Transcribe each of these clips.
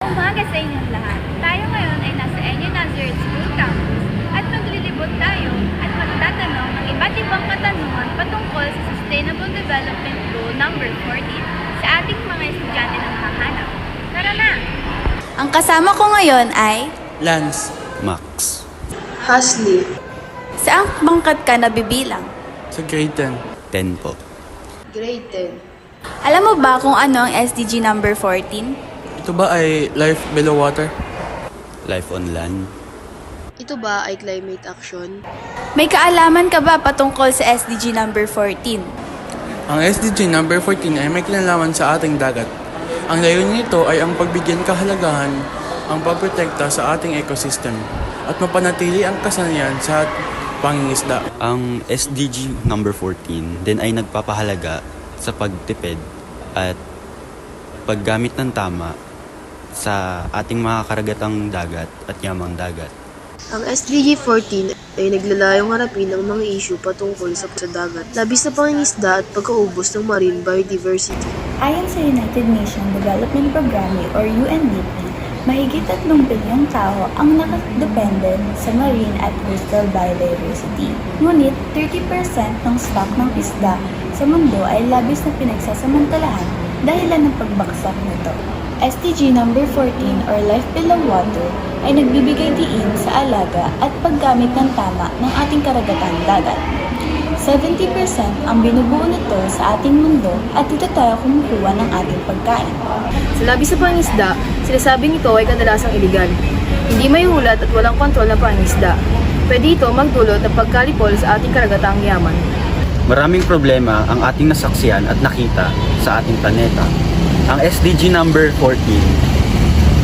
Umaga sa inyong lahat. Tayo ngayon ay nasa NU Nazareth School Campus at maglilibot tayo at magtatanong ng iba't ibang katanungan patungkol sa Sustainable Development Goal number 14 sa ating mga estudyante na nakahanap. Tara na! Ang kasama ko ngayon ay Lance. Max. Hasley. Saang bangkat ka nabibilang? Sa grade 10. 10 po. Grade 10. Alam mo ba kung ano ang SDG number 14? Ito ba ay life below water? Life on land. Ito ba ay climate action? May kaalaman ka ba patungkol sa SDG number 14? Ang SDG number 14 ay may kinalaman sa ating dagat. Ang layunin nito ay ang pagbigyan kahalagahan, ang pagprotekta sa ating ecosystem, at mapanatili ang kasanayan sa pangingisda. Ang SDG number 14 din ay nagpapahalaga sa pagtipid at paggamit ng tama sa ating mga karagatang dagat at yamang dagat. Ang SDG 14 ay naglalayong harapin ang mga issue patungkol sa dagat, labis na pangingisda at pagkaubos ng marine biodiversity. Ayon sa United Nations Development Programme or UNDP, mahigit 3 bilyong tao ang nakadepende sa marine at coastal biodiversity. Ngunit 30% ng stock ng isda sa mundo ay labis na pinagsasamantalahan dahilan ng pagbaksak nito. SDG number 14 or Life Below Water ay nagbibigay diin sa alaga at paggamit ng tama ng ating karagatan dagat. 70% ang binubuo nito sa ating mundo at dito tayo kumukuha ng ating pagkain. Sa labis na pangingisda, sinasabing ito ay kadalasang iligal. Hindi may hulat at walang kontrol na pangingisda. Pwede ito magdulot ng pagkalipol sa ating karagatang yaman. Maraming problema ang ating nasaksiyan at nakita sa ating planeta. Ang SDG number 14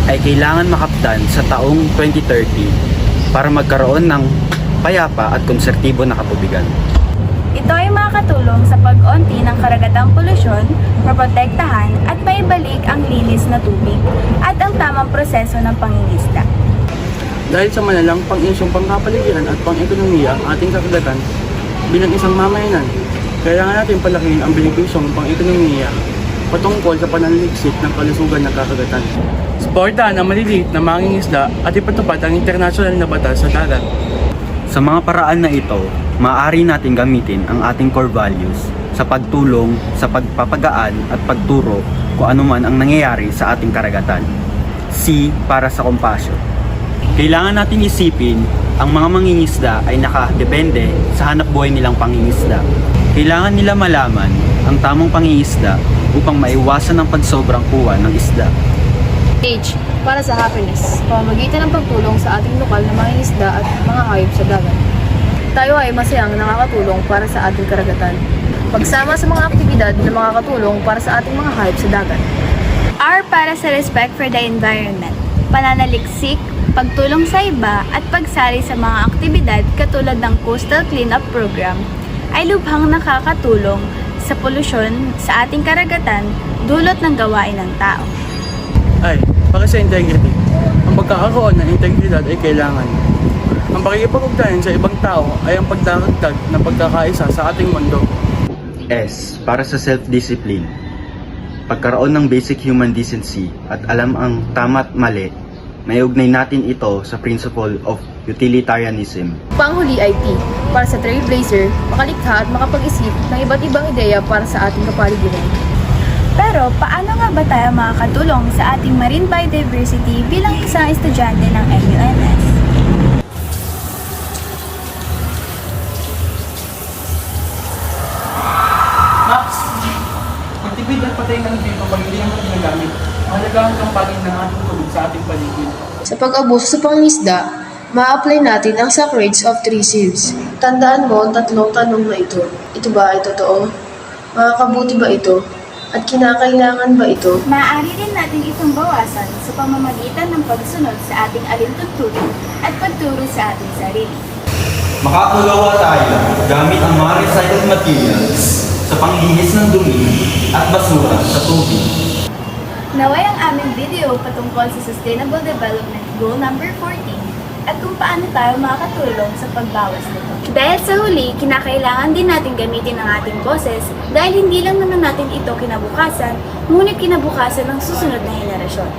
ay kailangan makaptan sa taong 2030 para magkaroon ng payapa at konsertibo na katubigan. Ito ay makakatulong sa pag-unti ng karagatang polusyon, maprotektahan at maibalik ang linis na tubig at ang tamang proseso ng pangingisda. Dahil sa malalang pang-isyong pangkapaligiran at pang-ekonomiya ang ating kakagatan bilang isang mamayanan, kailangan natin palakihin ang benepisyong pang-ekonomiya patungkol sa pananaliksik ng kalusugan ng kakagatan. Suportahan ang maliliit na mangingisda at ipatupad ang internasyonal na batas sa dagat. Sa mga paraan na ito, maaari natin gamitin ang ating core values sa pagtulong, sa pagpapagaan at pagturo kung ano man ang nangyayari sa ating karagatan. C para sa compassion. Kailangan natin isipin ang mga mangingisda ay nakadepende sa hanapbuhay nilang pangingisda. Kailangan nila malaman ang tamang pangingisda upang maiwasan ang pagsobrang kuha ng isda. H para sa happiness, pamamagitan ng pagtulong sa ating lokal na mga isda at mga hayop sa dagat. Tayo ay masayang nakakatulong para sa ating karagatan. Pagsama sa mga aktibidad na makakatulong para sa ating mga hayop sa dagat. R para sa respect for the environment, pananaliksik, pagtulong sa iba at pagsali sa mga aktibidad katulad ng Coastal Cleanup Program ay lubhang nakakatulong sa polusyon sa ating karagatan dulot ng gawain ng tao. Ay, para sa integrity. Ang pagkakaroon ng integridad ay kailangan. Ang pakikipag-ugnayan sa ibang tao ay ang pagdaragdag ng pagkakaisa sa ating mundo. S para sa self-discipline. Pagkaroon ng basic human decency at alam ang tama at mali, may ugnay natin ito sa principle of utilitarianism. Panghuli ay T para sa trailblazer, makalikha at makapag-isip ng iba't ibang ideya para sa ating kapaligiran. Pero paano nga ba tayo makakatulong sa ating marine biodiversity bilang isang estudyante ng MUNS? Max, magtipid at patay ng dito pag hindi ang ginagamit. Mahalagang kampagin ng ating tubig sa ating paligid. Sa pag-abuso sa pangingisda, ma-apply natin ang Sacrades of 3 Seals. Tandaan mo ang 3 tanong na ito. Ito ba ay totoo? Makakabuti ba ito? At kinakailangan ba ito? Maaari rin natin itong bawasan sa pamamagitan ng pagsunod sa ating alintuntunin at pagturo sa ating sarili. Makakagawa tayo gamit ang mga recycled materials sa panglihis ng dumi at basura sa tubig. Naway ang aming video patungkol sa Sustainable Development Goal number 14 at kung paano tayo makakatulong sa pagbawas nito. Dahil sa huli, kinakailangan din natin gamitin ang ating boses dahil hindi lang naman natin ito kinabukasan, ngunit kinabukasan ng susunod na henerasyon.